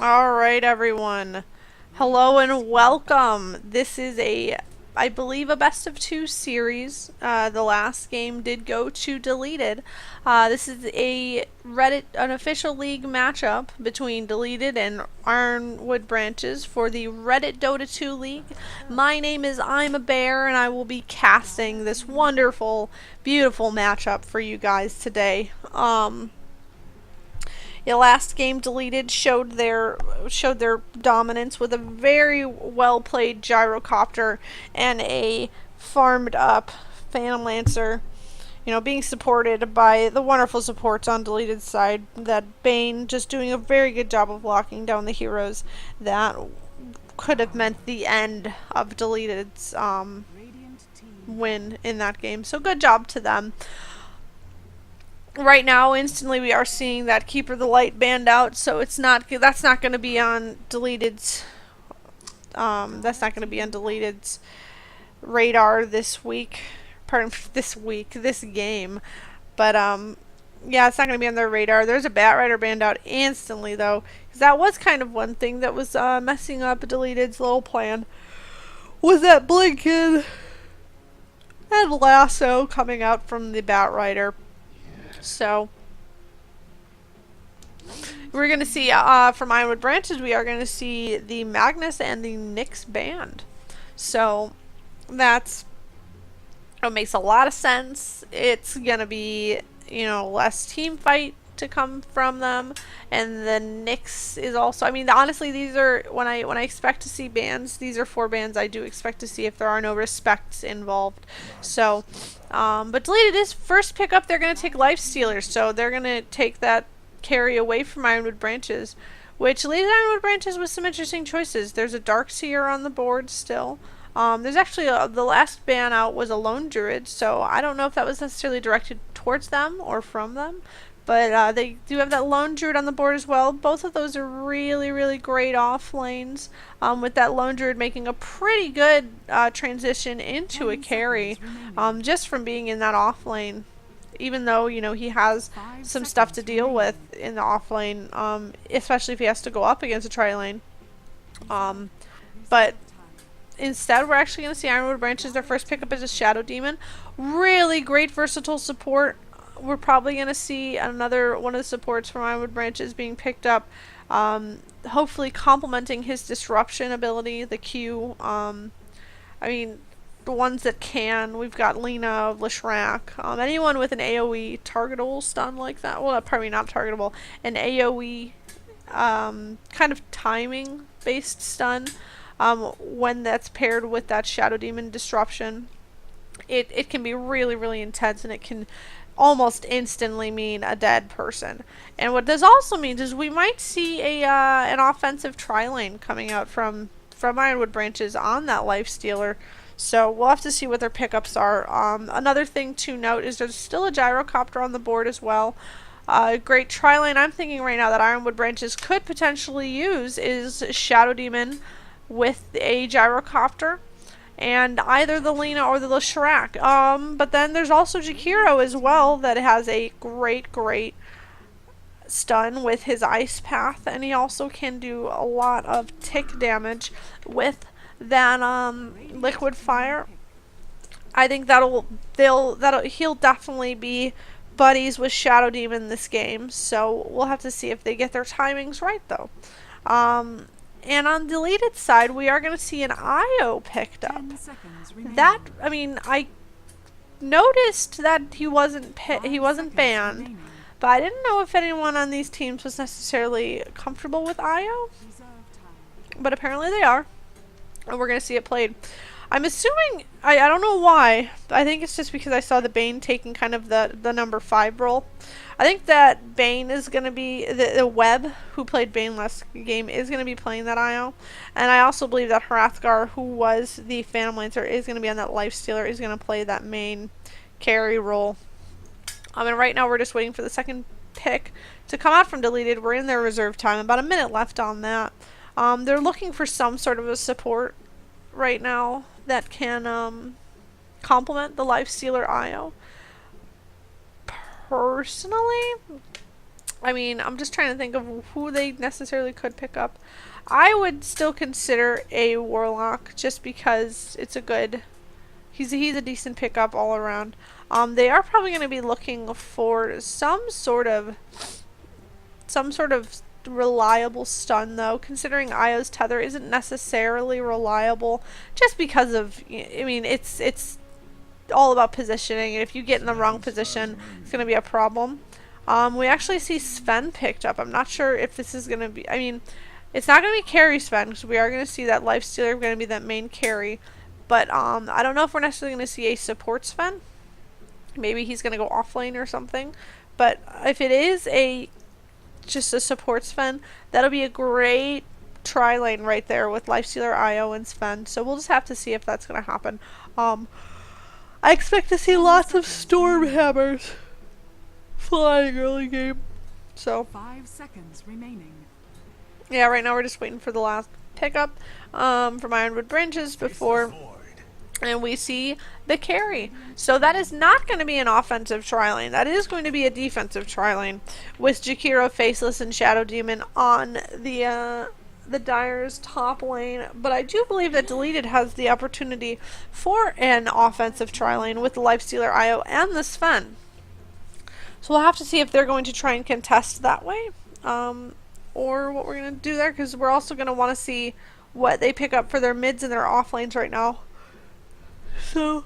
Alright, everyone. Hello and welcome. This is I believe, a best of two series. The last game did go to deleted. This is an official league matchup between deleted and Ironwood branches for the Reddit Dota 2 League. My name is I'm a Bear, and I will be casting this wonderful, beautiful matchup for you guys today. The last game deleted showed their dominance with a very well played gyrocopter and a farmed up Phantom Lancer, being supported by the wonderful supports on deleted side. That Bane just doing a very good job of locking down the heroes that could have meant the end of deleted's win in that game. So good job to them. Right now, instantly we are seeing that Keeper the Light banned out, so that's not going to be on deleted's radar this week. This game. But yeah, it's not going to be on their radar. There's a Batrider banned out instantly though, because that was kind of one thing that was messing up deleted's little plan. Was that Blinken and Lasso coming out from the Batrider? So we're going to see from Ironwood branches, we are going to see the Magnus and the Nyx band. So it makes a lot of sense. It's going to be, less team fight to come from them, and the Nyx is also, honestly, these are, when I expect to see bans, these are 4 bans I do expect to see if there are no respects involved. So but deleted is first pickup. They're going to take Life Stealers, so they're going to take that carry away from Ironwood branches, which leaves Ironwood branches with some interesting choices. There's a Darkseer on the board still. There's actually the last ban out was a Lone Druid, so I don't know if that was necessarily directed towards them or from them. But they do have that Lone Druid on the board as well. Both of those are really, really great off lanes, with that Lone Druid making a pretty good transition into a carry, just from being in that off lane. Even though, he has some stuff to deal with in the off lane, especially if he has to go up against a tri lane. But instead, we're actually going to see Ironwood branches. Their first pickup is a Shadow Demon. Really great versatile support. We're probably going to see another one of the supports from Ironwood branches being picked up, hopefully complementing his disruption ability, the Q. The ones that can, we've got Lena, Leshrac, anyone with an AoE targetable stun like that. Well, probably not targetable, an AoE kind of timing based stun, when that's paired with that Shadow Demon disruption. It can be really, really intense, and it can almost instantly mean a dead person. And what this also means is we might see an offensive tri-lane coming out from Ironwood branches on that Life Stealer. So we'll have to see what their pickups are. Another thing to note is there's still a gyrocopter on the board as well. Great tri-lane I'm thinking right now that Ironwood branches could potentially use is Shadow Demon with a gyrocopter, and either the Lena or the Leshrac. But then there's also Jakiro as well that has a great stun with his Ice Path, and he also can do a lot of tick damage with that Liquid Fire. I think he'll definitely be buddies with Shadow Demon this game, so we'll have to see if they get their timings right though. And on deleted side, we are going to see an IO picked up. I noticed that he wasn't banned, but I didn't know if anyone on these teams was necessarily comfortable with IO. But apparently they are, and we're going to see it played. I'm assuming, I don't know why, but I think it's just because I saw the Bane taking kind of the number 5 role. I think that Bane is going to be, the Webb, who played Bane last game, is going to be playing that IO. And I also believe that Hrathgar, who was the Phantom Lancer, is going to be on that Life Stealer, is going to play that main carry role. And right now we're just waiting for the second pick to come out from deleted. We're in their reserve time, about a minute left on that. They're looking for some sort of a support right now that can complement the Life Stealer IO. Personally, I mean, I'm just trying to think of who they necessarily could pick up. I would still consider a Warlock just because it's a good... He's a decent pickup all around. They are probably going to be looking for some sort of reliable stun though, considering Io's tether isn't necessarily reliable just because of, I mean, it's all about positioning, and if you get in the wrong position, it's going to be a problem. We actually see Sven picked up. I'm not sure if this is going to be, I mean, it's not going to be carry Sven, because we are going to see that Lifestealer going to be that main carry, but I don't know if we're necessarily going to see a support Sven. Maybe he's going to go off lane or something, but if it is just a support Sven, that'll be a great tri-lane right there with Lifestealer, Io, and Sven, so we'll just have to see if that's going to happen. I expect to see lots of storm hammers flying early game. So 5 seconds remaining. Yeah, right now we're just waiting for the last pickup from Ironwood branches before, and we see the carry. So that is not going to be an offensive tri-lane. That is going to be a defensive tri-lane with Jakiro, Faceless, and Shadow Demon on the Dire's top lane, but I do believe that Deleted has the opportunity for an offensive tri-lane with the Lifestealer, Io, and the Sven. So we'll have to see if they're going to try and contest that way, or what we're going to do there, because we're also going to want to see what they pick up for their mids and their off lanes right now. So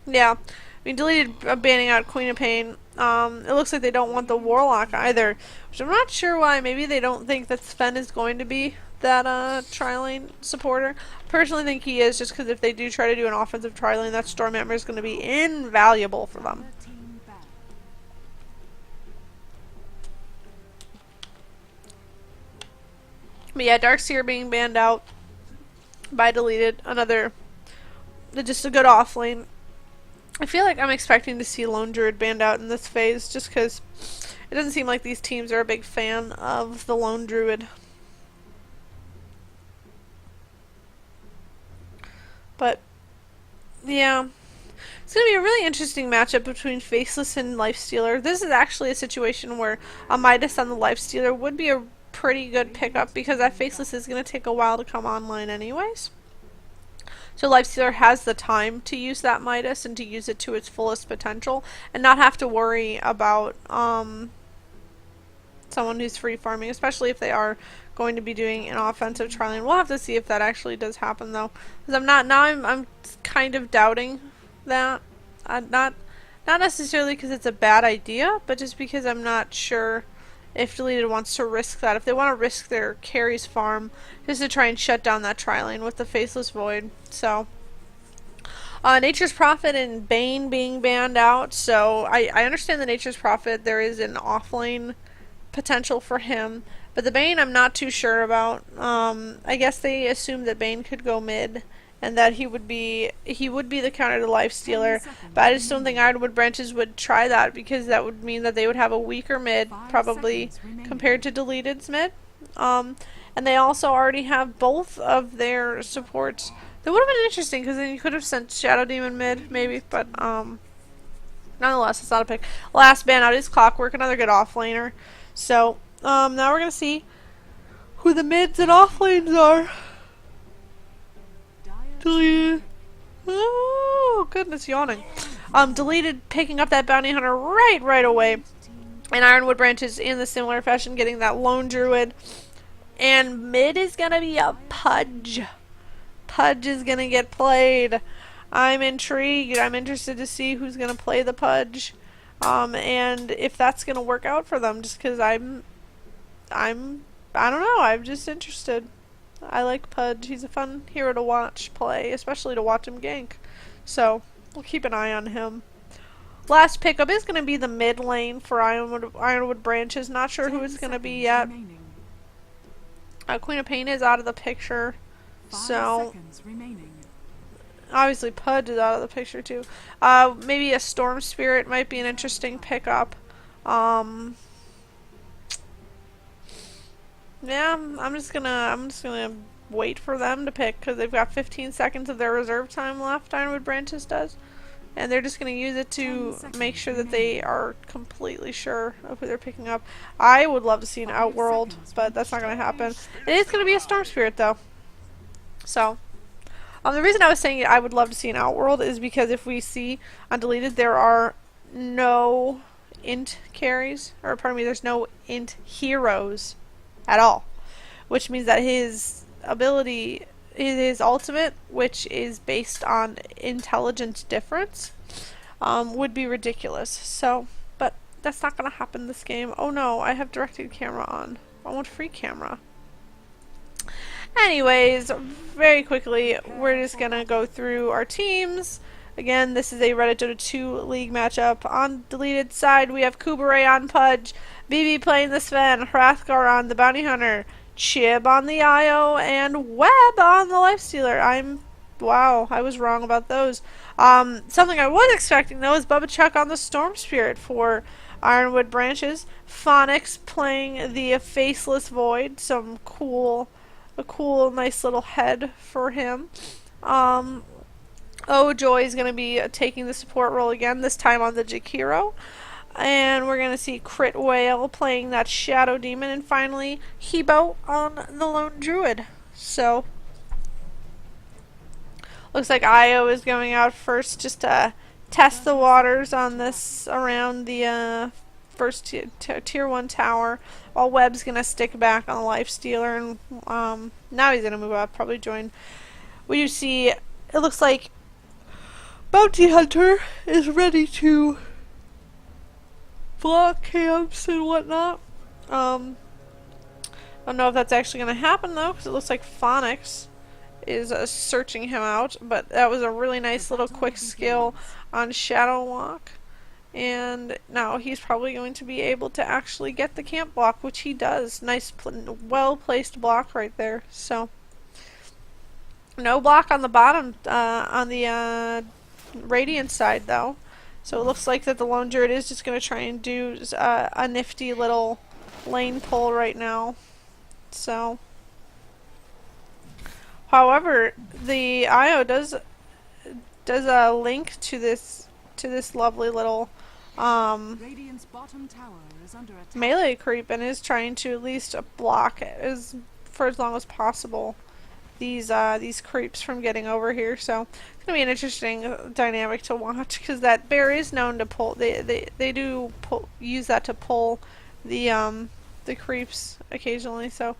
yeah, I mean, Deleted banning out Queen of Pain. It looks like they don't want the Warlock either, which I'm not sure why. Maybe they don't think that Sven is going to be that tri-lane supporter. Personally think he is, just because if they do try to do an offensive tri-lane, that Storm Hammer is going to be invaluable for them. But yeah, Darkseer being banned out by Deleted. Just a good off lane. I feel like I'm expecting to see Lone Druid banned out in this phase, just because it doesn't seem like these teams are a big fan of the Lone Druid. But yeah, it's going to be a really interesting matchup between Faceless and Lifestealer. This is actually a situation where a Midas on the Lifestealer would be a pretty good pickup, because that Faceless is going to take a while to come online anyways. So Lifestealer has the time to use that Midas and to use it to its fullest potential and not have to worry about someone who's free farming, especially if they are going to be doing an offensive tri-lane. We'll have to see if that actually does happen though, because I'm kind of doubting that. Not necessarily because it's a bad idea, but just because I'm not sure if Deleted wants to risk that. If they want to risk their carries farm just to try and shut down that tri-lane with the Faceless Void. So Nature's Prophet and Bane being banned out. So I understand the Nature's Prophet, there is an offlane potential for him, but the Bane I'm not too sure about. I guess they assumed that Bane could go mid and that he would be the counter to Lifestealer, but I just don't think Ironwood branches would try that, because that would mean that they would have a weaker mid probably compared to Deleted's mid. And they also already have both of their supports. That would have been interesting, because then you could have sent Shadow Demon mid maybe, but nonetheless, it's not a pick. Last ban out is Clockwork, another good offlaner. So now we're gonna see who the mids and offlanes are. Deleted. Oh goodness, yawning. Deleted picking up that bounty hunter right away, and Ironwood branches in the similar fashion getting that Lone Druid. And mid is gonna be a Pudge. Pudge is gonna get played. I'm intrigued. I'm interested to see who's gonna play the Pudge, and if that's gonna work out for them. Just because I don't know. I'm just interested. I like Pudge. He's a fun hero to watch play, especially to watch him gank. So we'll keep an eye on him. Last pickup is going to be the mid lane for Ironwood branches. Not sure who it's going to be yet. Queen of Pain is out of the picture. So obviously Pudge is out of the picture too. Maybe a Storm Spirit might be an interesting pickup. Yeah, I'm just gonna wait for them to pick because they've got 15 seconds of their reserve time left, Ironwood Branches does. And they're just going to use it to make sure that they are completely sure of who they're picking up. I would love to see an Outworld, but that's not going to happen. It is going to be a Storm Spirit, though. So, the reason I was saying I would love to see an Outworld is because if we see undeleted, there are no int carries, or pardon me, there's no int heroes at all. Which means that his ability, his ultimate, which is based on intelligence difference, would be ridiculous. So, but that's not going to happen this game. Oh no, I have directed camera on. I want free camera. Anyways, very quickly, we're just going to go through our teams. Again, this is a Reddit Dota 2 league matchup. On deleted side, we have Kubare on Pudge, BB playing the Sven, Hrathgar on the Bounty Hunter, Chib on the IO, and Webb on the Lifestealer. Wow, I was wrong about those. Something I was expecting, though, is Bubba Chuck on the Storm Spirit for Ironwood Branches. Phonics playing the Faceless Void, a cool, nice little head for him. Joy is going to be taking the support role again, this time on the Jakiro. And we're going to see Crit Whale playing that Shadow Demon. And finally, Hebo on the Lone Druid. So, looks like Io is going out first just to test the waters on this around the first tier 1 tower. While Webb's going to stick back on the Lifestealer. And now he's going to move up, probably join. We do see, it looks like Bounty Hunter is ready to block camps and whatnot. I don't know if that's actually going to happen though, because it looks like Phonics is searching him out. But that was a really nice little quick skill on Shadow Walk. And now he's probably going to be able to actually get the camp block, which he does. Nice, well-placed block right there. So, no block on the bottom, on the Radiant side though. So it looks like that the Lone Druid is just going to try and do a nifty little lane pull right now. So, however, the IO does a link to this lovely little Radiant's bottom tower is under attack. melee creep and is trying to at least block for as long as possible these creeps from getting over here. So it's gonna be an interesting dynamic to watch because that bear is known to pull. They do use that to pull the creeps occasionally. So,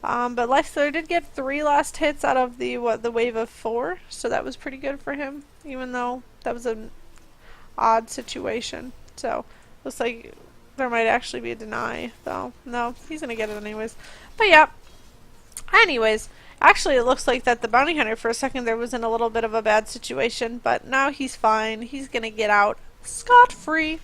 but Lifestealer did get 3 last hits out of the wave of 4, so that was pretty good for him, even though that was an odd situation. So looks like there might actually be a deny though. No, he's gonna get it anyways. But yeah. Anyways, actually it looks like that the Bounty Hunter for a second there was in a little bit of a bad situation, but now he's fine. He's gonna get out scot-free.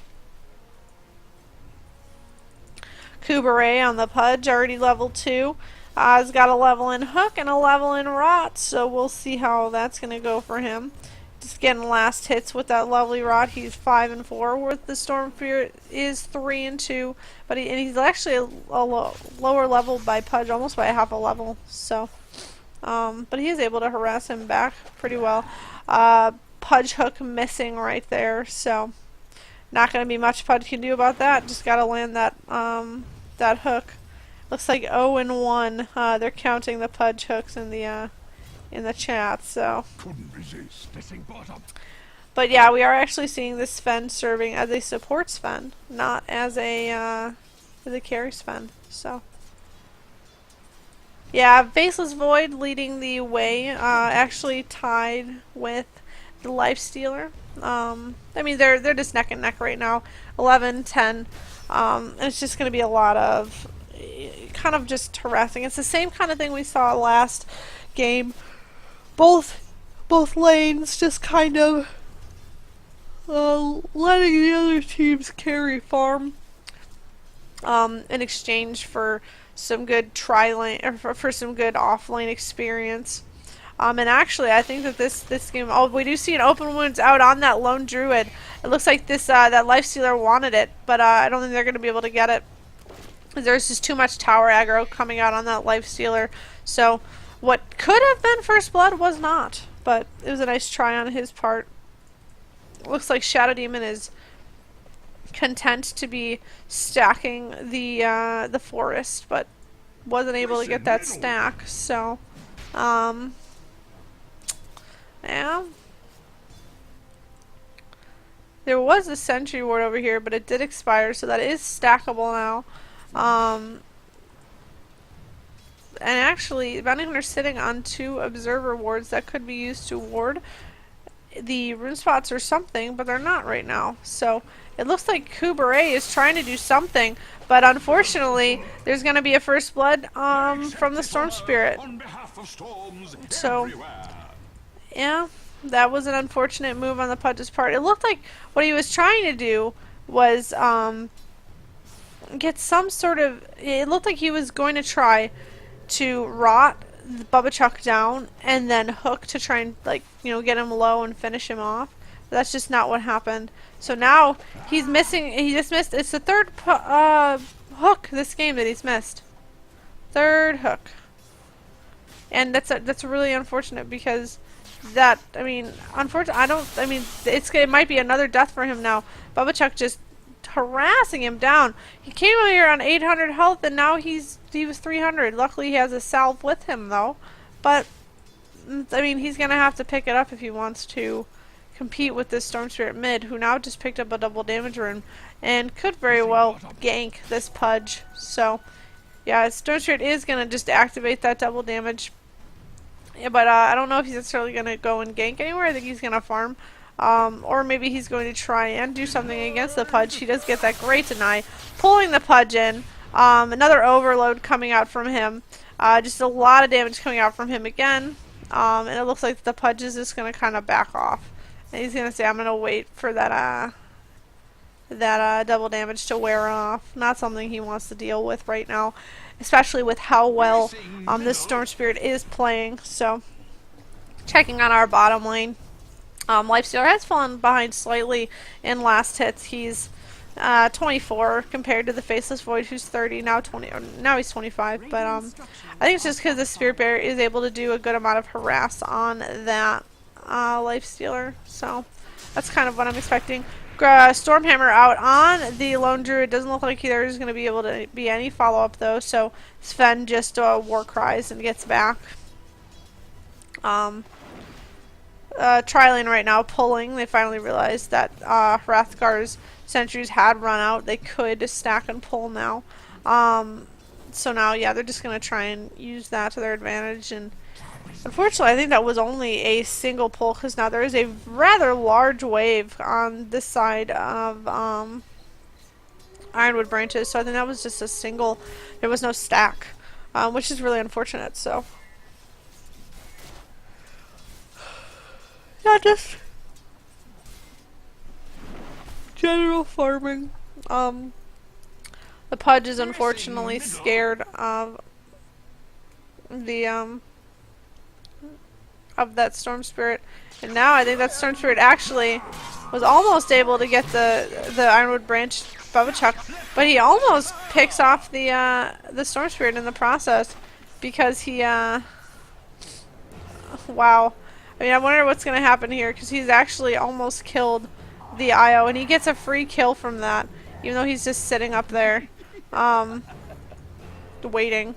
Kubare on the Pudge, already level 2. Has got a level in Hook and a level in Rot, so we'll see how that's gonna go for him. Just getting last hits with that lovely Rod. He's 5 and 4. With the Storm Spirit is 3 and 2, but he's actually a lower level by Pudge, almost by a half a level. So, but he is able to harass him back pretty well. Pudge hook missing right there, so not going to be much Pudge can do about that. Just got to land that that hook. Looks like 0 and 1. They're counting the Pudge hooks in the chat, so. Couldn't resist. But yeah, we are actually seeing this Sven serving as a support Sven, not as a carry Sven. So yeah, Faceless Void leading the way, actually tied with the Lifestealer. I mean they're just neck and neck right now, 11-10, and it's just going to be a lot of kind of just harassing. It's the same kind of thing we saw last game. Both lanes just kind of letting the other teams carry farm in exchange for some good tri-lane or for some good off-lane experience. And actually, I think that this game, we do see an open wounds out on that Lone Druid. It looks like this that Lifestealer wanted it, but I don't think they're going to be able to get it. There's just too much tower aggro coming out on that Lifestealer. So what could have been first blood was not, but it was a nice try on his part. Looks like Shadow Demon is content to be stacking the forest, but wasn't able to get that stack. So, yeah. There was a sentry ward over here, but it did expire, so that is stackable now. And actually, Bounty Hunter's sitting on 2 observer wards that could be used to ward the rune spots or something, but they're not right now. So it looks like Kuberay is trying to do something, but unfortunately, there's going to be a first blood from the Storm Spirit. So, yeah, that was an unfortunate move on the Pudge's part. It looked like what he was trying to do was get some sort of... It looked like he was going to try to rot Bubba Chuck down and then hook to try and, like, you know, get him low and finish him off. But that's just not what happened. So now he's missing... He just missed... It's the third hook this game that he's missed. Third hook. And that's really unfortunate because that... I mean, unfortunately, I mean, it might be another death for him now. Bubba Chuck just harassing him down. He came out here on 800 health and now he was 300. Luckily he has a salve with him though. But I mean, he's gonna have to pick it up if he wants to compete with this Storm Spirit mid, who now just picked up a double damage rune and could very well gank this Pudge. So yeah, Storm Spirit is gonna just activate that double damage. Yeah, but I don't know if he's necessarily gonna go and gank anywhere. I think he's gonna farm. Or maybe he's going to try and do something against the Pudge. He does get that great deny. Pulling the Pudge in. Another overload coming out from him. Just a lot of damage coming out from him again. And it looks like the Pudge is just going to kind of back off. And he's going to say, I'm going to wait for that double damage to wear off. Not something he wants to deal with right now. Especially with how well this Storm Spirit is playing. So, checking on our bottom lane. Lifestealer has fallen behind slightly in last hits. He's 24 compared to the Faceless Void, who's 30 now. Now he's 25. But I think it's just because the Spirit Bearer is able to do a good amount of harass on that Lifestealer. So that's kind of what I'm expecting. Stormhammer out on the Lone Druid. Doesn't look like there's going to be able to be any follow up though. So Sven just war cries and gets back. Tri-lane right now pulling. They finally realized that Hrathgar's sentries had run out. They could stack and pull now. So now, yeah, they're just going to try and use that to their advantage. And unfortunately, I think that was only a single pull because now there is a rather large wave on this side of Ironwood branches. So I think that was just a single. There was no stack, which is really unfortunate. So. Yeah, just general farming. The Pudge is unfortunately scared of the of that Storm Spirit, and now I think that Storm Spirit actually was almost able to get the Ironwood branch Bubba Chuck, but he almost picks off the Storm Spirit in the process because he wow. I mean, I wonder what's going to happen here, because he's actually almost killed the IO, and he gets a free kill from that, even though he's just sitting up there, waiting.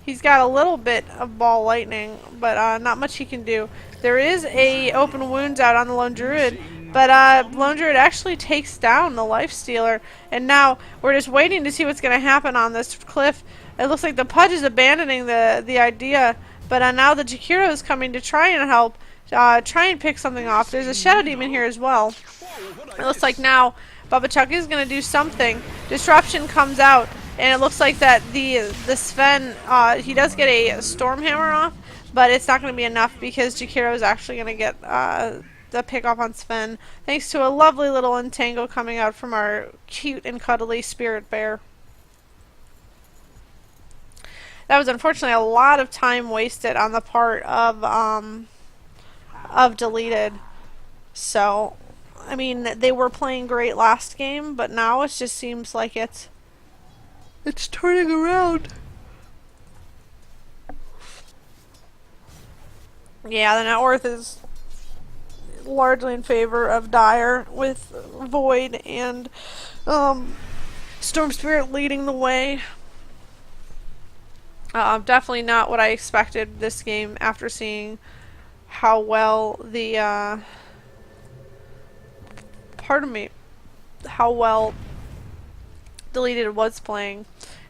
He's got a little bit of ball lightning, but not much he can do. There is a open wounds out on the Lone Druid, but Lone Druid actually takes down the Lifestealer, and now we're just waiting to see what's going to happen on this cliff. It looks like the Pudge is abandoning the idea. But now the Jakiro is coming to try and help, try and pick something off. There's a Shadow Demon here as well. It looks like now Bubba Chuck is going to do something. Disruption comes out, and it looks like that the Sven, he does get a Stormhammer off, but it's not going to be enough because Jakiro is actually going to get the pick off on Sven, thanks to a lovely little entangle coming out from our cute and cuddly Spirit Bear. That was unfortunately a lot of time wasted on the part of Deleted. So, I mean, they were playing great last game, but now it just seems like it's turning around. Yeah, the net worth is largely in favor of Dire with Void and Storm Spirit leading the way. Definitely not what I expected this game after seeing how well the pardon me, how well Deleted was playing.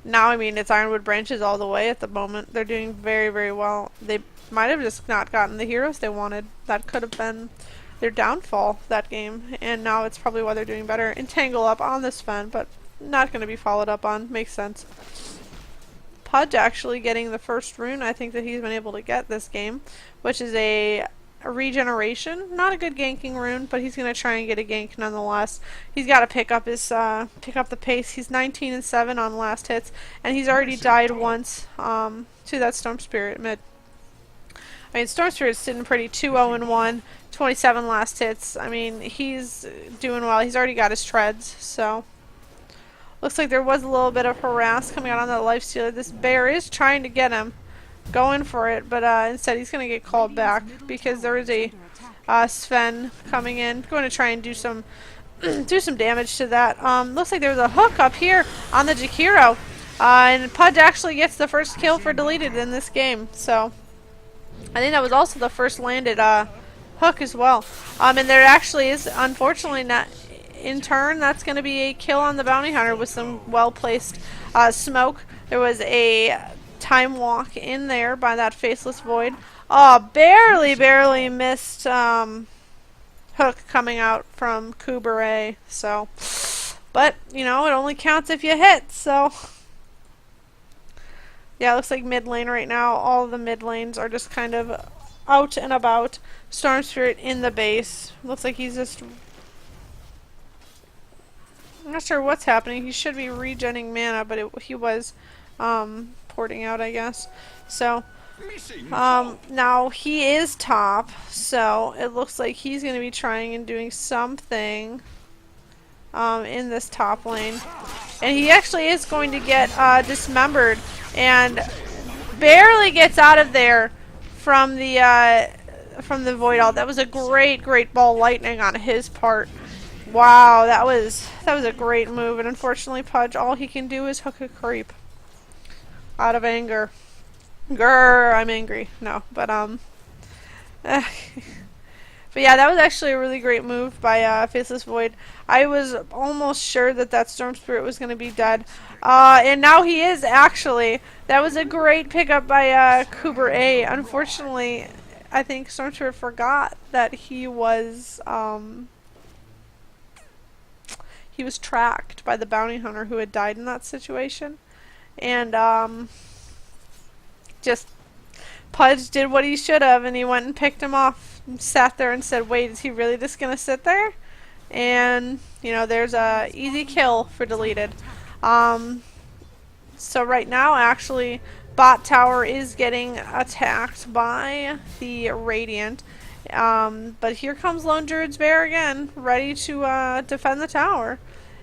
Now, I mean, it's Ironwood branches all the way at the moment. They're doing very, very well. They might have just not gotten the heroes they wanted. That could have been their downfall that game, and now it's probably why they're doing better. Entangle up on this Sven, but not going to be followed up on. Makes sense. Pudge actually getting the first rune I think that he's been able to get this game, which is a regeneration. Not a good ganking rune, but he's gonna try and get a gank nonetheless. He's got to pick up the pace. He's 19 and 7 on last hits, and he's already died once to that Storm Spirit mid. I mean, Storm Spirit's sitting pretty 2-0 and 1, 27 last hits. I mean, he's doing well. He's already got his treads, so looks like there was a little bit of harass coming out on that lifestealer. This bear is trying to get him, going for it, but instead he's going to get called back because there is a Sven coming in, going to try and do some damage to that. Looks like there's a hook up here on the Jakiro, and Pudge actually gets the first kill for Deleted in this game, so I think that was also the first landed hook as well. And there actually is, unfortunately, not in turn, that's going to be a kill on the bounty hunter with some well-placed smoke. There was a time walk in there by that faceless Void. Oh, barely missed hook coming out from Kuberay. So, but you know, it only counts if you hit. So, yeah, it looks like mid lane right now. All of the mid lanes are just kind of out and about. Storm Spirit in the base. Looks like he's just, I'm not sure what's happening. He should be regenning mana, but he was porting out, I guess. So now he is top, so it looks like he's going to be trying and doing something in this top lane, and he actually is going to get dismembered and barely gets out of there from the Void Ult. That was a great ball lightning on his part. Wow, that was a great move, and unfortunately Pudge, all he can do is hook a creep out of anger. Grr, I'm angry. No, but but yeah, that was actually a really great move by Faceless Void. I was almost sure that Storm Spirit was going to be dead, and now he is actually. That was a great pickup by Kuberay. Unfortunately, I think Storm Spirit forgot that he was tracked by the bounty hunter who had died in that situation. And just Pudge did what he should have, and he went and picked him off and sat there and said, wait, is he really just gonna sit there? And you know, there's a easy kill for Deleted. So right now actually bot tower is getting attacked by the Radiant, but here comes Lone Druid's Bear again, ready to defend the tower,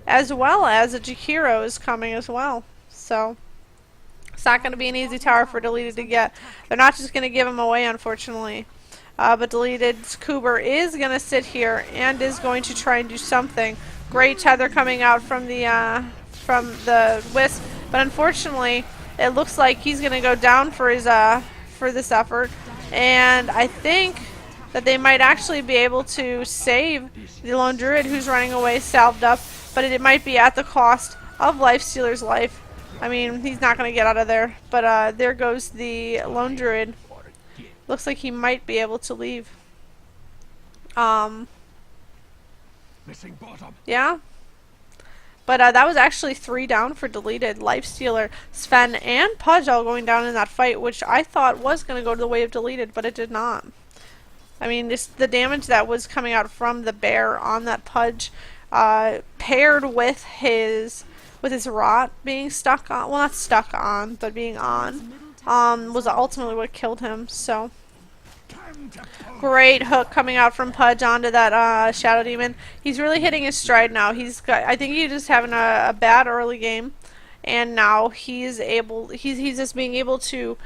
as well as a Jakiro is coming as well. So it's not going to be an easy tower for Deleted to get. They're not just going to give him away, unfortunately. But Deleted's Kuber is going to sit here and is going to try and do something. Great tether coming out from the Wisp, but unfortunately, it looks like he's going to go down for his for this effort. And I think that they might actually be able to save the Lone Druid who's running away salved up, but it might be at the cost of Lifestealer's life. I mean, he's not going to get out of there, but there goes the Lone Druid. Looks like he might be able to leave. Yeah. But that was actually 3 down for Deleted. Lifestealer, Sven, and Pudge all going down in that fight, which I thought was going to go to the way of Deleted, but it did not. I mean, the damage that was coming out from the bear on that Pudge, paired with his rot being stuck on, well, not stuck on, but being on, was ultimately what killed him. So great hook coming out from Pudge onto that Shadow Demon. He's really hitting his stride now. I think he's just having a bad early game, and now he's just being able to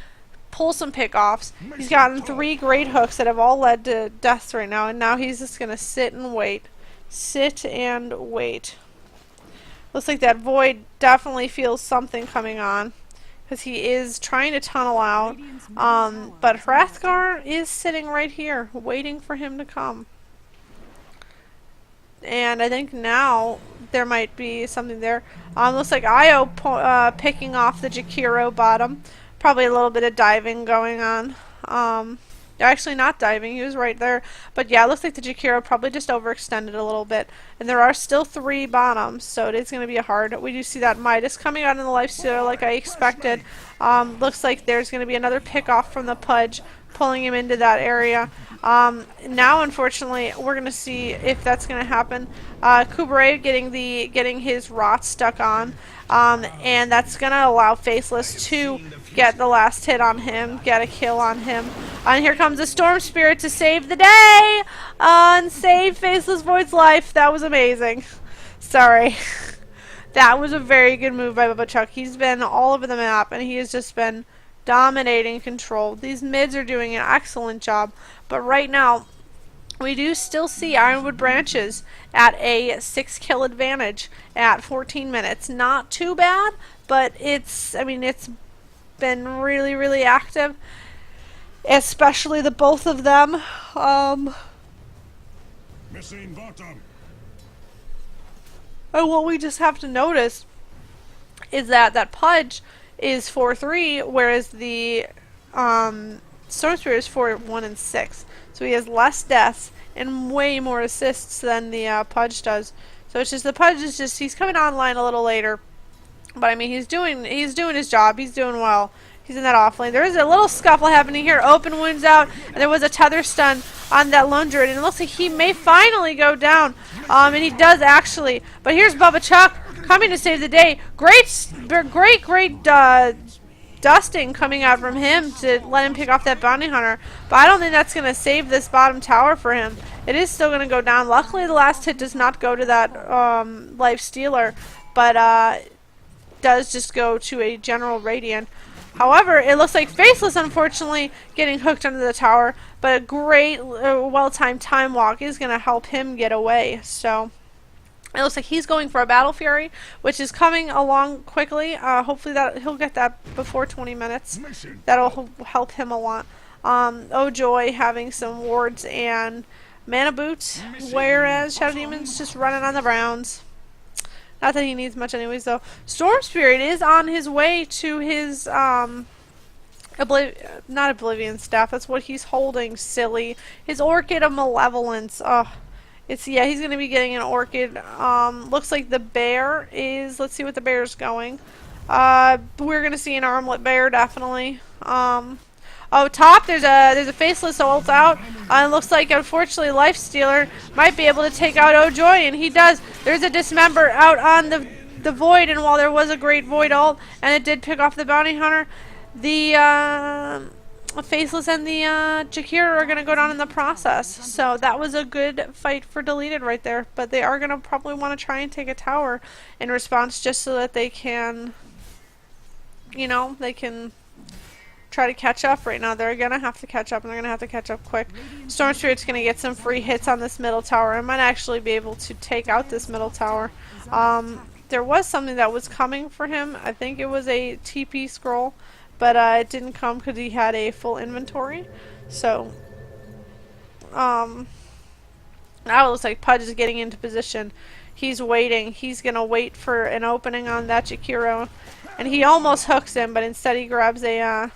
pull some pick-offs. He's gotten 3 great hooks that have all led to deaths right now, and now he's just going to sit and wait. Sit and wait. Looks like that Void definitely feels something coming on, because he is trying to tunnel out. But Hrathgar is sitting right here, waiting for him to come. And I think now there might be something there. Looks like Io picking off the Jakiro bottom. Probably a little bit of diving going on. Actually not diving, he was right there. But yeah, it looks like the Jakiro probably just overextended a little bit. And there are still 3 bottoms, so it is going to be hard. We do see that Midas coming out in the lifestealer like I expected. Looks like there's going to be another pick off from the Pudge, pulling him into that area. Now, unfortunately, we're going to see if that's going to happen. Kubare getting his rot stuck on, and that's going to allow Faceless to get the last hit on him, get a kill on him. And here comes the Storm Spirit to save the day and save Faceless Void's life. That was amazing. Sorry. That was a very good move by Bubba Chuck. He's been all over the map, and he has just been dominating control. These mids are doing an excellent job, but right now we do still see Ironwood Branches at a 6 kill advantage at 14 minutes. Not too bad, but it's been really, really active, especially the both of them. Missing bottom. And what we just have to notice is that Pudge is 4-3, whereas the Storm Spirit is 4-1 and 6. So he has less deaths and way more assists than the Pudge does. So it's just the Pudge is just, he's coming online a little later, but I mean he's doing his job. He's doing well. He's in that off lane. There is a little scuffle happening here. Open wounds out, and there was a tether stun on that lone druid, and it looks like he may finally go down. And he does actually. But here's Bubba Chuck coming to save the day. Great dusting coming out from him to let him pick off that bounty hunter. But I don't think that's going to save this bottom tower for him. It is still going to go down. Luckily, the last hit does not go to that life stealer, but does just go to a general radiant. However, it looks like Faceless, unfortunately, getting hooked under the tower, but a great, well-timed time walk is going to help him get away. So it looks like he's going for a Battle Fury, which is coming along quickly. Hopefully that he'll get that before 20 minutes. That'll help him a lot. Oh Joy having some wards and mana boots, whereas Shadow Demon's just running on the Browns. Not that he needs much anyways, though. Storm Spirit is on his way to his, not Oblivion Staff, that's what he's holding, silly. His Orchid of Malevolence. He's going to be getting an Orchid. Looks like the bear is, let's see what the bear's going. We're going to see an Armlet Bear, definitely. Oh, top, there's a Faceless ult out. It looks like, unfortunately, Lifestealer might be able to take out O'Joy, and he does. There's a Dismember out on the Void, and while there was a great Void ult, and it did pick off the Bounty Hunter, the Faceless and the Jakiro are going to go down in the process. So that was a good fight for Deleted right there, but they are going to probably want to try and take a tower in response just so that they can, they can try to catch up right now. They're going to have to catch up, and they're going to have to catch up quick. Storm Spirit's going to get some free hits on this middle tower. I might actually be able to take out this middle tower. There was something that was coming for him. I think it was a TP scroll, but it didn't come because he had a full inventory. So, now it looks like Pudge is getting into position. He's waiting. He's going to wait for an opening on that Jakiro, and he almost hooks him, but instead he grabs a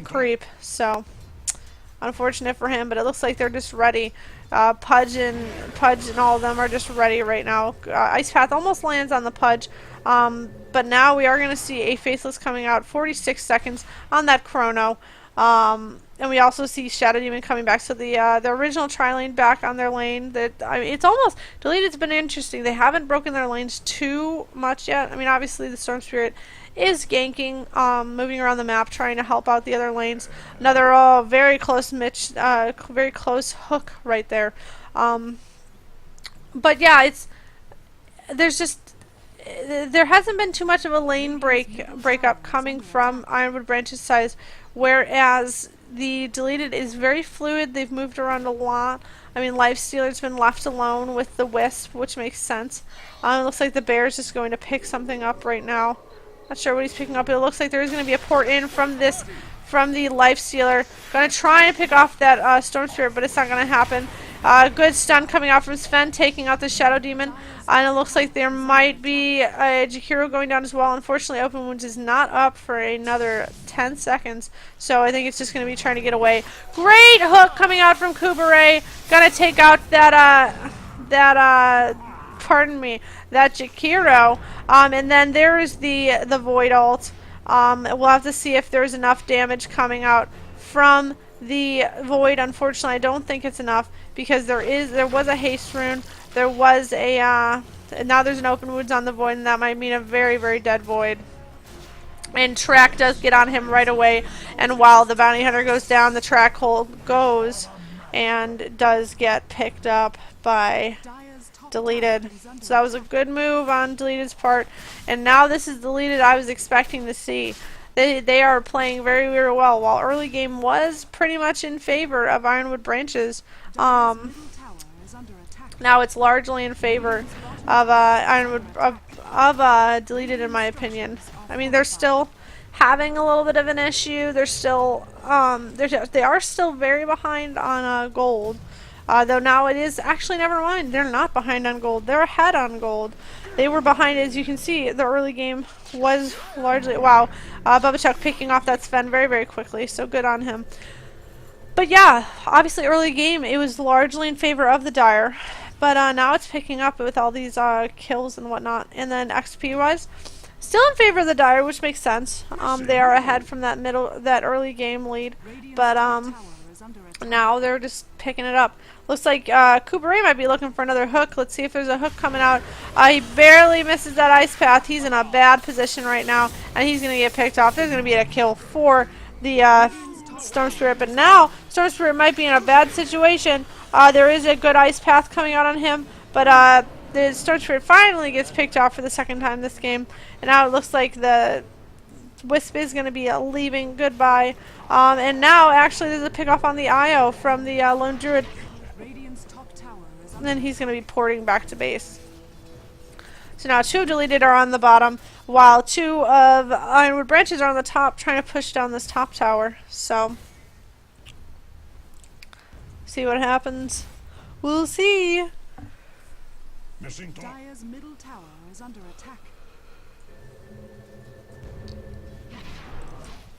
creep, so unfortunate for him, but it looks like they're just ready. Pudge and all of them are just ready right now. Ice Path almost lands on the Pudge, but now we are going to see a Faceless coming out, 46 seconds on that chrono, and we also see Shadow Demon coming back. So the original tri-lane back on their lane. It's almost Deleted's been interesting. They haven't broken their lanes too much yet. I mean, obviously the Storm Spirit is ganking, moving around the map, trying to help out the other lanes. Another very close very close hook right there. But yeah, there hasn't been too much of a lane breakup coming from Ironwood Branch's side, whereas the deleted is very fluid. They've moved around a lot. I mean, Lifestealer's been left alone with the Wisp, which makes sense. It looks like the Bear's just going to pick something up right now. Not sure what he's picking up, but it looks like there is going to be a port in from the Lifestealer. Going to try and pick off that Storm Spirit, but it's not going to happen. Good stun coming out from Sven, taking out the Shadow Demon. And it looks like there might be a Jakiro going down as well. Unfortunately, Open Wounds is not up for another 10 seconds. So I think it's just going to be trying to get away. Great hook coming out from Kubere. Going to take out that Jakiro. And then there is the Void ult. We'll have to see if there's enough damage coming out from the Void. Unfortunately, I don't think it's enough because there was a haste rune. There was a and now there's an Open Wounds on the Void, and that might mean a very, very dead Void. And Track does get on him right away, and while the Bounty Hunter goes down, the Track hold goes and does get picked up by Deleted. So that was a good move on Deleted's part, and now this is Deleted I was expecting to see. They are playing very, very well. While early game was pretty much in favor of Ironwood Branches, now it's largely in favor of Ironwood of Deleted, in my opinion. I mean, they're still having a little bit of an issue. They're still they are still very behind on gold. Though now it is actually, never mind. They're not behind on gold. They're ahead on gold. They were behind, as you can see. The early game was largely Bubachuk picking off that Sven very, very quickly. So good on him. But yeah, obviously early game it was largely in favor of the Dire. But now it's picking up with all these kills and whatnot. And then XP wise, still in favor of the Dire, which makes sense. They are ahead from that early game lead. But now they're just picking it up. Looks like Kubere might be looking for another hook. Let's see if there's a hook coming out. He barely misses that ice path. He's in a bad position right now, and he's going to get picked off. There's going to be a kill for the Storm Spirit, but now Storm Spirit might be in a bad situation. There is a good ice path coming out on him, but the Storm Spirit finally gets picked off for the second time this game, and now it looks like the Wisp is going to be leaving. Goodbye. And now actually there's a pick off on the IO from the Lone Druid. And then he's going to be porting back to base. So now 2 Deleted are on the bottom, while 2 of Ironwood Branches are on the top, trying to push down this top tower. So, see what happens. We'll see. Missing top. Dire's middle tower is under attack.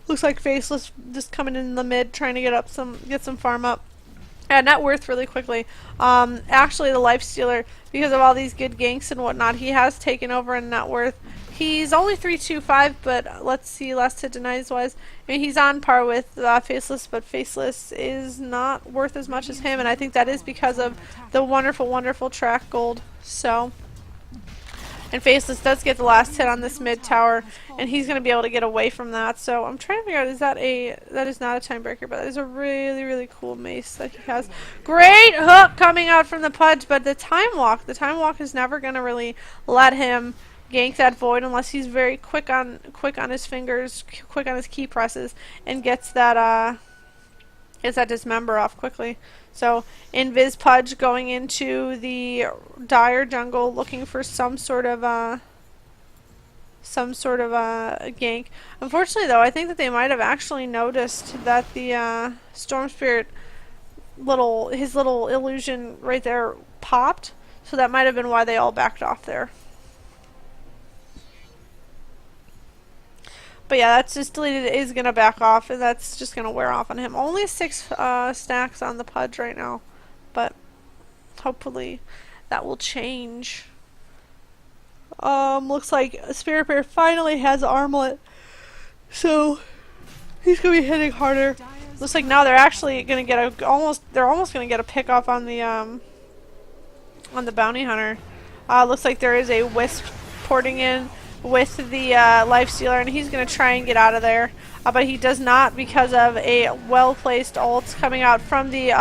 Looks like Faceless just coming in the mid, trying to get some farm up. Net worth really quickly. Actually, the Lifestealer, because of all these good ganks and whatnot, he has taken over in net worth. He's only 325, but let's see, last hit denies wise. I mean, he's on par with Faceless, but Faceless is not worth as much as him, and I think that is because of the wonderful, wonderful track gold. So, and Faceless does get the last hit on this mid tower, and he's going to be able to get away from that. So I'm trying to figure out, that is not a time breaker, but that is a really, really cool mace that he has. Great hook coming out from the Pudge, but the time walk is never going to really let him gank that Void unless he's very quick on his fingers, quick on his key presses, and gets that dismember off quickly. So Invis Pudge going into the Dire jungle looking for some sort of gank. Unfortunately though, I think that they might have actually noticed that the Storm Spirit his little illusion right there popped, so that might have been why they all backed off there. But yeah, that's just Deleted is going to back off, and that's just going to wear off on him. Only 6 stacks on the Pudge right now, but hopefully that will change. Looks like Spirit Bear finally has Armlet, so he's going to be hitting harder. Looks like now they're actually going to get almost going to get a pick off on the Bounty Hunter. Looks like there is a Wisp porting in with the Lifestealer, and he's going to try and get out of there, but he does not because of a well-placed ult coming out from the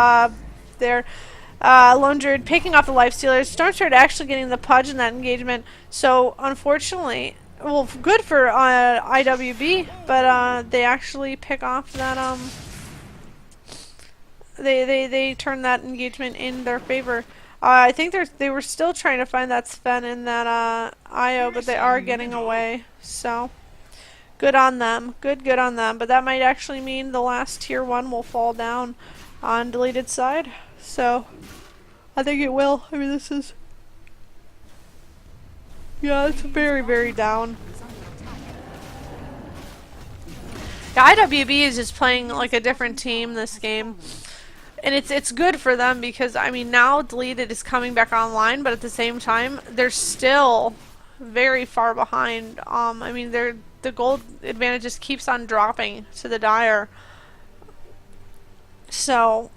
Lone Druid picking off the Lifestealer. Storm Spirit actually getting the Pudge in that engagement, so unfortunately well, good for IWB, but they actually pick off that they turn that engagement in their favor. I think they were still trying to find that Sven in that IO, but they are getting away. So good on them. Good on them. But that might actually mean the last tier 1 will fall down on deleted side. So I think it will. I mean, this is, yeah, it's very down. The IWB is just playing like a different team this game. And it's good for them because, I mean, now Deleted is coming back online, but at the same time, they're still very far behind. I mean, the gold advantage just keeps on dropping to the Dire. So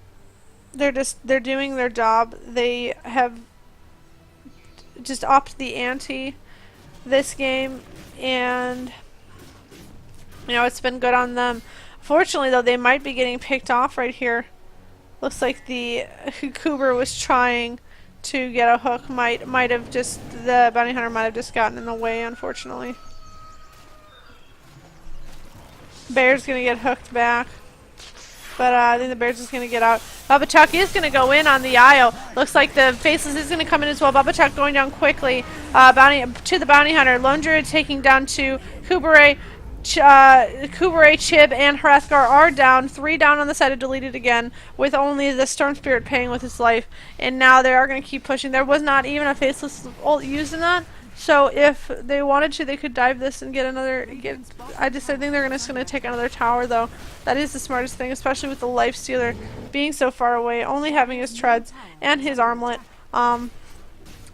they're doing their job. They have just upped the ante this game, and you know, it's been good on them. Fortunately, though, they might be getting picked off right here. Looks like the Kuber was trying to get a hook. Might have just, the bounty hunter might have just gotten in the way, unfortunately. Bear's gonna get hooked back, but I think the Bear's just gonna get out. Bubba Chuck is gonna go in on the IO. Looks like the Faceless is gonna come in as well. Bubba Chuck going down quickly. To the bounty hunter. Lone Druid taking down to Kubere. Kubere, Chib, and Hrathgar are down. 3 down on the side of Deleted again, with only the Storm Spirit paying with his life. And now they are going to keep pushing. There was not even a Faceless ult used in that. So if they wanted to, they could dive this and get another. I think they're just going to take another tower, though. That is the smartest thing, especially with the Life Stealer being so far away, only having his treads and his armlet.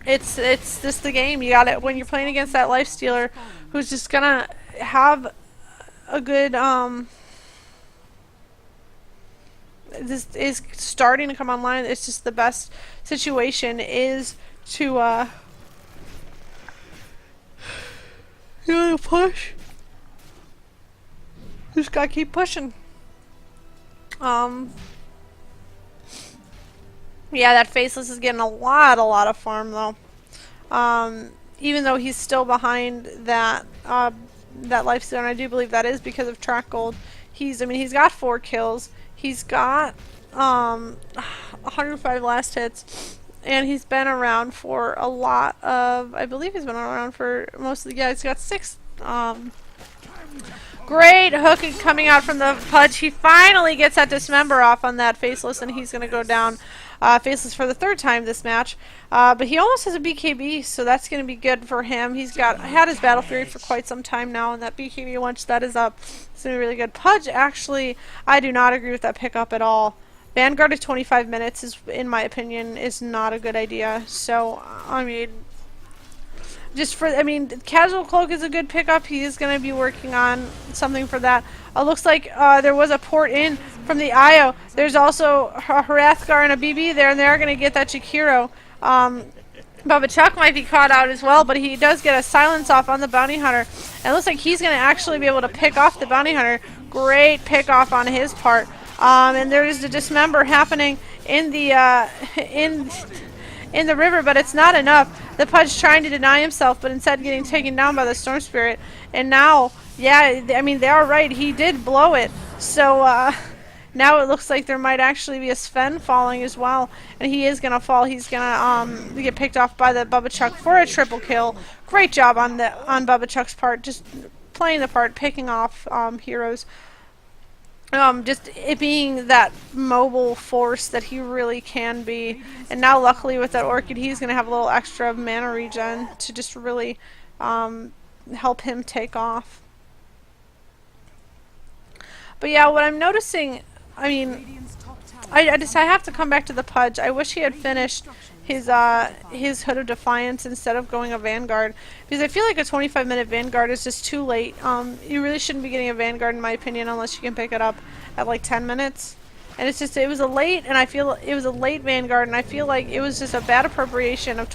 It's just the game. You got it when you're playing against that Life Stealer, who's just gonna have a good this is starting to come online. It's just the best situation is to you know, push. Just gotta keep pushing. Yeah, that Faceless is getting a lot of farm though. Even though he's still behind that that lifesteal, and I do believe that is because of track gold. He's got 4 kills. He's got 105 last hits, and he's been around for a lot of, I believe he's been around for most of the guys. He's got 6 great hook coming out from the Pudge. He finally gets that Dismember off on that Faceless, and he's going to go down Faceless for the 3rd time this match. But he almost has a BKB, so that's going to be good for him. He's had his Battle Fury for quite some time now, and that BKB, once that is up, it's going to be really good. Pudge, actually, I do not agree with that pickup at all. Vanguard at 25 minutes, is, in my opinion, is not a good idea. So, I mean, Casual Cloak is a good pickup. He is going to be working on something for that. Looks like there was a port in from the IO. There's also a Hrathgar and a BB there, and they are going to get that Jakiro. Bubba Chuck might be caught out as well, but he does get a silence off on the Bounty Hunter. And it looks like he's going to actually be able to pick off the Bounty Hunter. Great pick off on his part. And there is the Dismember happening in the in the river, but it's not enough. The Pudge trying to deny himself, but instead getting taken down by the Storm Spirit. And now, yeah, I mean, they are right. He did blow it. So now it looks like there might actually be a Sven falling as well. And he is going to fall. He's going to get picked off by the Bubba Chuck for a triple kill. Great job on Bubba Chuck's part. Just playing the part, picking off heroes. Just it being that mobile force that he really can be. And now luckily with that Orchid, he's going to have a little extra mana regen to just really help him take off. But yeah, what I'm noticing, I mean, I have to come back to the Pudge. I wish he had finished his Hood of Defiance instead of going a Vanguard, because I feel like a 25-minute Vanguard is just too late. You really shouldn't be getting a Vanguard, in my opinion, unless you can pick it up at like 10 minutes. And it's just, it was a late Vanguard, and I feel like it was just a bad appropriation of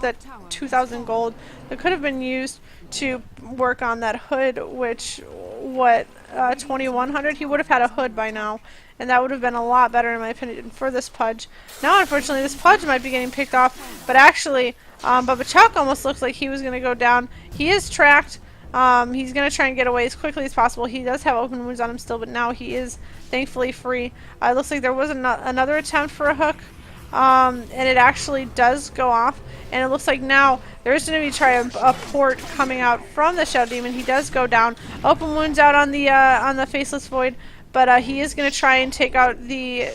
that 2,000 gold that could have been used to work on that Hood, which 2,100. He would have had a Hood by now. And that would have been a lot better, in my opinion, for this Pudge. Now, unfortunately, this Pudge might be getting picked off. But actually, But Machuk almost looks like he was going to go down. He is tracked. He's going to try and get away as quickly as possible. He does have open wounds on him still, but now he is thankfully free. It looks like there was another attempt for a hook, and it actually does go off. And it looks like now there's going to be a port coming out from the Shadow Demon. He does go down. Open wounds out on the Faceless Void, but he is going to try and take out the...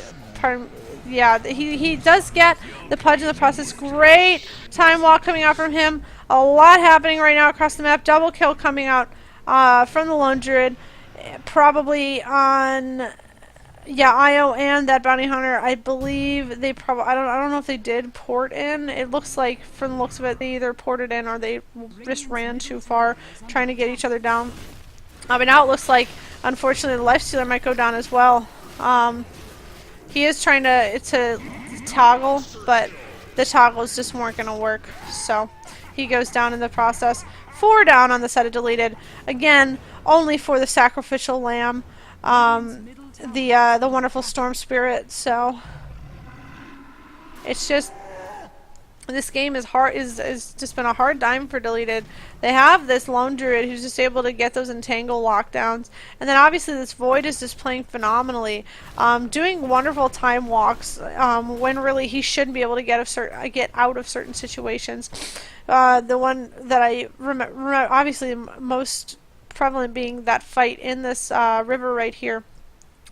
Yeah, he does get the Pudge in the process. Great time walk coming out from him. A lot happening right now across the map. Double kill coming out from the Lone Druid. Probably on... Yeah, Io and that bounty hunter. I believe they probably... I don't know if they did port in. It looks like, from the looks of it, they either ported in or they just ran too far trying to get each other down. But now it looks like, unfortunately, the Lifestealer might go down as well. He is trying to toggle, but the toggles just weren't going to work. So he goes down in the process. 4 down on the set of deleted. Again, only for the sacrificial lamb. The wonderful Storm Spirit. So it's just... This game is just been a hard time for deleted. They have this Lone Druid who's just able to get those entangle lockdowns, and then obviously this Void is just playing phenomenally, doing wonderful time walks when really he shouldn't be able to get out of certain situations. The one that I remember, obviously most prevalent being that fight in this river right here,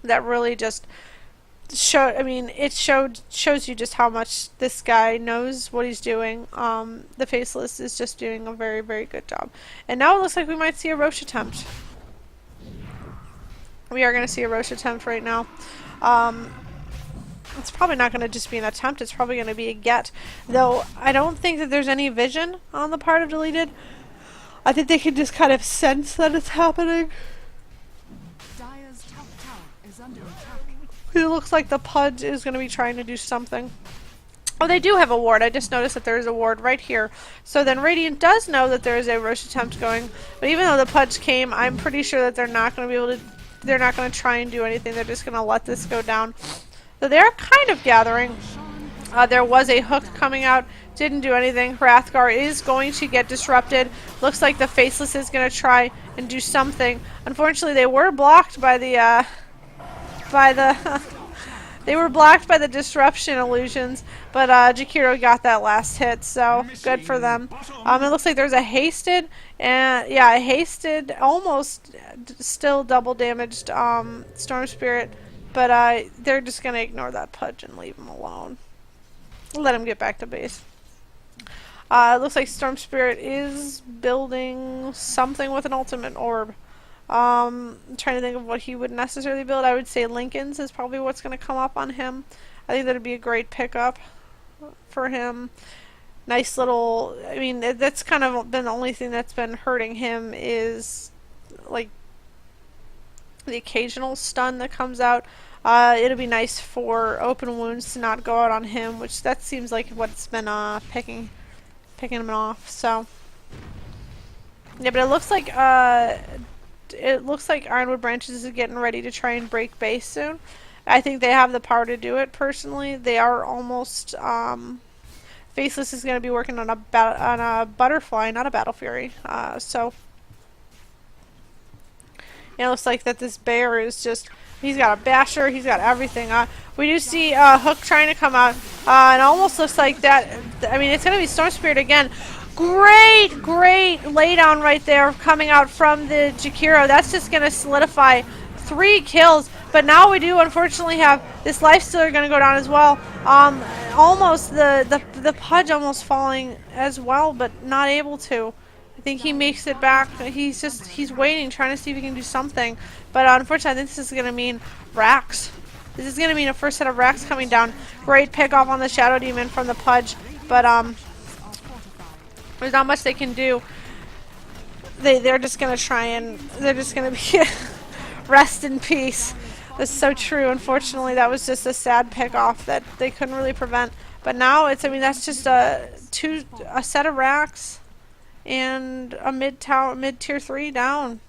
that really just shows you just how much this guy knows what he's doing. The Faceless is just doing a very, very good job. And now it looks like we might see a Roche attempt. We are going to see a Roche attempt right now. It's probably not going to just be an attempt, it's probably going to be a get. Though, I don't think that there's any vision on the part of deleted. I think they can just kind of sense that it's happening. Dire's top tower is under attack. It looks like the Pudge is going to be trying to do something. Oh, they do have a ward. I just noticed that there is a ward right here. So then Radiant does know that there is a Roche attempt going. But even though the Pudge came, I'm pretty sure that they're not going to be able to... They're not going to try and do anything. They're just going to let this go down. So they're kind of gathering. There was a hook coming out. Didn't do anything. Hrathgar is going to get disrupted. Looks like the Faceless is going to try and do something. Unfortunately, they were blocked by the... they were blocked by the disruption illusions, but Jakiro got that last hit, so good for them. It looks like there's a hasted, and yeah, a hasted, almost still double damaged Storm Spirit, but they're just gonna ignore that Pudge and leave him alone. Let him get back to base. It looks like Storm Spirit is building something with an ultimate orb. I'm trying to think of what he would necessarily build. I would say Lincoln's is probably what's going to come up on him. I think that would be a great pickup for him. Nice little... I mean, that's kind of been the only thing that's been hurting him is, like, the occasional stun that comes out. It'll be nice for open wounds to not go out on him, which that seems like what's been picking him off. So, yeah, but it looks like... It looks like Ironwood Branches is getting ready to try and break base soon. I think they have the power to do it, personally. They are almost... Faceless is going to be working on a Butterfly, not a Battle Fury. So... It looks like that this bear is just... He's got a Basher, he's got everything. We do see Hook trying to come out. And almost looks like that... I mean, it's going to be Storm Spirit again. Great laydown right there coming out from the Jakiro. That's just going to solidify 3 kills. But now we do unfortunately have this Lifestealer going to go down as well. Almost the Pudge almost falling as well, but not able to. I think he makes it back. He's waiting, trying to see if he can do something. But unfortunately, I think this is going to mean racks. This is going to mean a first set of racks coming down. Great pick off on the Shadow Demon from the Pudge. But there's not much they can do. They're just gonna try and they're just gonna be rest in peace. That's so true. Unfortunately, that was just a sad pick off that they couldn't really prevent. But now it's, I mean, that's just a set of racks and a mid tier 3 down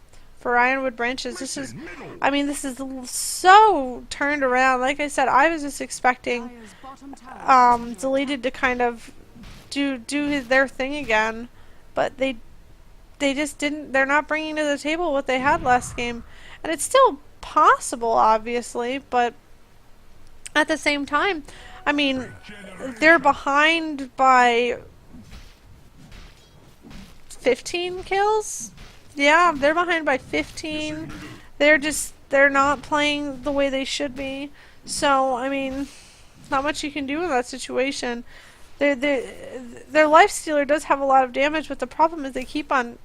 for Ironwood branches. This is, I mean, this is so turned around. Like I said, I was just expecting Dire's bottom tower is under Deleted to kind of do their thing again, but they just didn't. They're not bringing to the table what they had last game, and it's still possible, obviously, but at the same time, I mean, they're behind by 15 kills. Yeah, they're behind by 15. They're not playing the way they should be. So, I mean, not much you can do in that situation. Their life stealer does have a lot of damage, but the problem is they keep on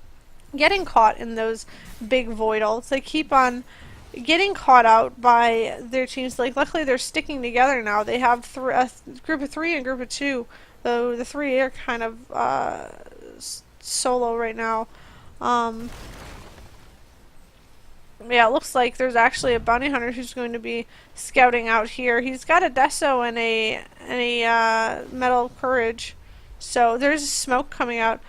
getting caught in those big void ults. They keep on getting caught out by their teams. Like, luckily they're sticking together now. They have a group of 3 and group of 2. Though the 3 are kind of solo right now. Yeah, it looks like there's actually a bounty hunter who's going to be scouting out here. He's got a Deso and a metal courage, so there's smoke coming out.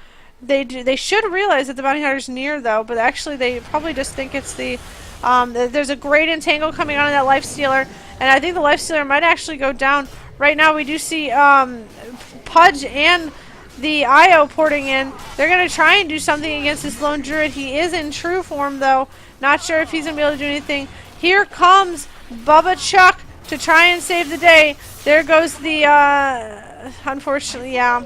They should realize that the bounty hunter's near though, but actually they probably just think it's the there's a great entangle coming out of that life stealer, and I think the life stealer might actually go down. Right now we do see Pudge and the IO porting in. They're going to try and do something against this lone druid. He is in true form though. Not sure if he's going to be able to do anything. Here comes Bubba Chuck to try and save the day. There goes the, unfortunately, yeah.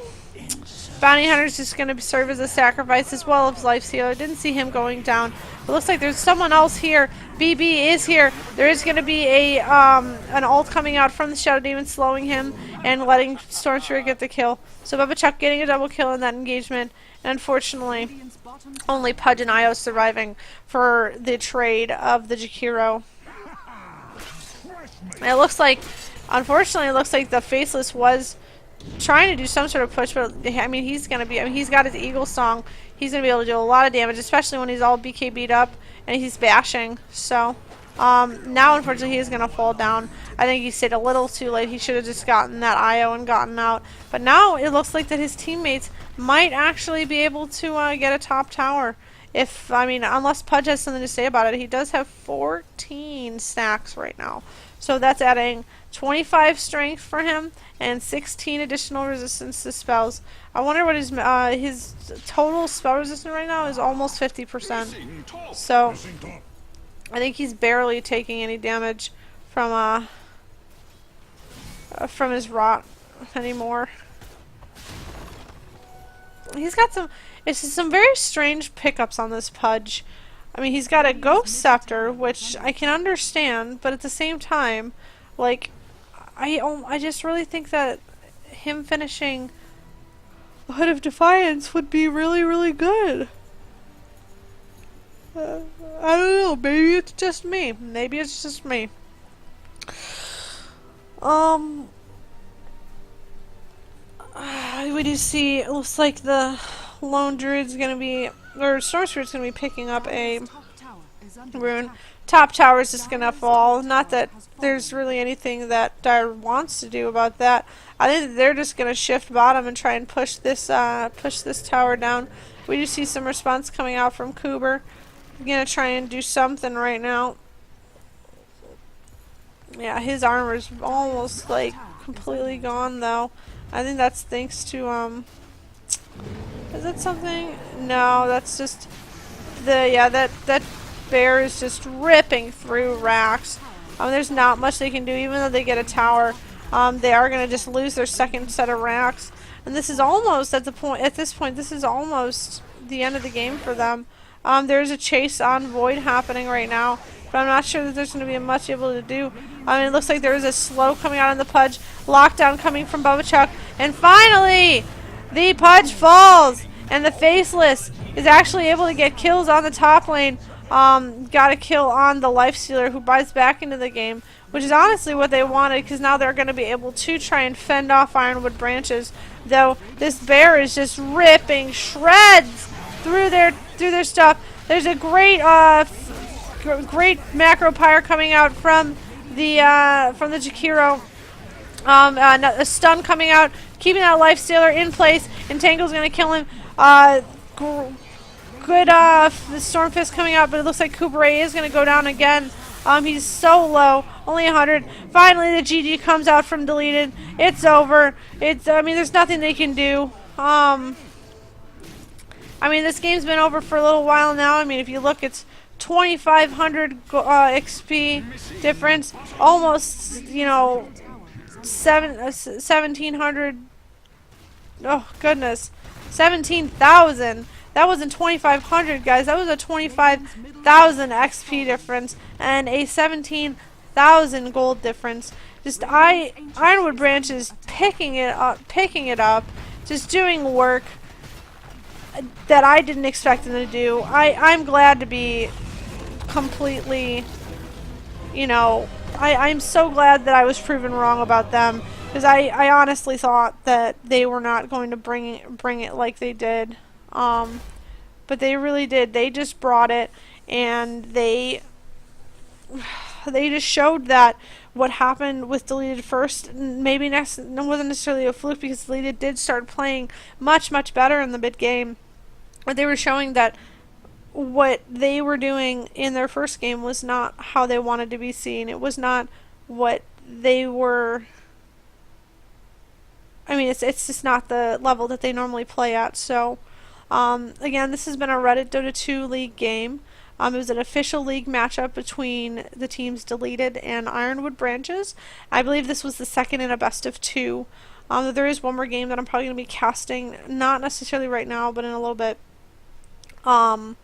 Bounty Hunter's just going to serve as a sacrifice as well as life stealer. Didn't see him going down. It looks like there's someone else here. BB is here. There is going to be an ult coming out from the Shadow Demon, slowing him and letting Stormtrooper get the kill. So Bubba Chuck getting a double kill in that engagement. And unfortunately, Radiant's bottom tower only Pudge and Io surviving for the trade of the Jakiro. It looks like, unfortunately, it looks like the Faceless was trying to do some sort of push, but I mean, he's got his Eagle Song. He's going to be able to do a lot of damage, especially when he's all BK beat up and he's bashing. So, now unfortunately he is going to fall down. I think he stayed a little too late. He should have just gotten that IO and gotten out. But now it looks like that his teammates might actually be able to get a top tower. Unless Pudge has something to say about it. He does have 14 stacks right now. So that's adding 25 strength for him and 16 additional resistance to spells. I wonder what his total spell resistance right now is. Almost 50%. So I think he's barely taking any damage from his rot anymore. He's got some very strange pickups on this Pudge. I mean, he's got a Ghost Scepter, which I can understand, but at the same time, like, I just really think that him finishing the Hood of Defiance would be really, really good. I don't know. Maybe it's just me. Maybe it's just me. We do see, it looks like the Lone Druid's gonna be, or Sorcerer's gonna be picking up a top tower is under rune. attack. Top tower's just gonna fall. Not that there's really anything that Dire wants to do about that. I think they're just gonna shift bottom and try and push this tower down. We do see some response coming out from Kuber. Gonna try and do something right now. Yeah, his armor's almost like completely gone though. I think that's thanks to is that something? No, that's just that bear is just ripping through racks. There's not much they can do, even though they get a tower. They are gonna just lose their second set of racks, and this is almost at this point. This is almost the end of the game for them. There's a chase on Void happening right now, but I'm not sure that there's going to be much able to do. It looks like there is a slow coming out on the Pudge, lockdown coming from Bubba Chuck, and finally, the Pudge falls, and the Faceless is actually able to get kills on the top lane. Got a kill on the Lifestealer, who buys back into the game, which is honestly what they wanted, because now they're going to be able to try and fend off Ironwood branches. Though this bear is just ripping shreds through their stuff. There's a great great macro pyre coming out from the Jakiro. A stun coming out, keeping that Lifestealer in place. Entangle's gonna kill him. good the Storm Fist coming out, but it looks like Cooper Ray is going to go down again. He's so low, only 100. Finally, the GG comes out from deleted. It's over. I mean, there's nothing they can do. I mean, this game's been over for a little while now. I mean, if you look, it's 2,500 XP difference, almost, you know, 1,700. Oh goodness, 17,000. That wasn't 2,500, guys. That was a 25,000 XP difference and a 17,000 gold difference. Just Ironwood Branch is picking it up, just doing work that I didn't expect them to do. I'm glad to be completely, you know, I'm so glad that I was proven wrong about them, because I honestly thought that they were not going to bring it like they did. But they really did. They just brought it, and they just showed that what happened with deleted first maybe wasn't necessarily a fluke, because deleted did start playing much better in the mid game. But they were showing that what they were doing in their first game was not how they wanted to be seen. It was not what they were. I mean, it's just not the level that they normally play at. So, again, this has been a Reddit Dota 2 League game. It was an official league matchup between the teams Deleted and Ironwood Branches. I believe this was the second in a best of 2. There is one more game that I'm probably going to be casting, not necessarily right now, but in a little bit. My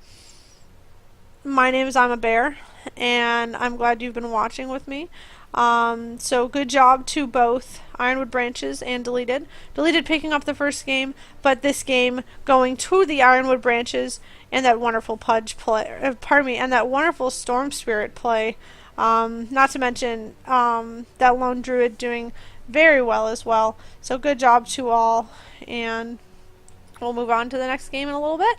name is I'm a Bear, and I'm glad you've been watching with me. So good job to both Ironwood Branches and Deleted. Deleted picking up the first game, but this game going to the Ironwood Branches, and that wonderful Pudge play, and that wonderful Storm Spirit play. Not to mention that Lone Druid doing very well as well. So good job to all, and we'll move on to the next game in a little bit.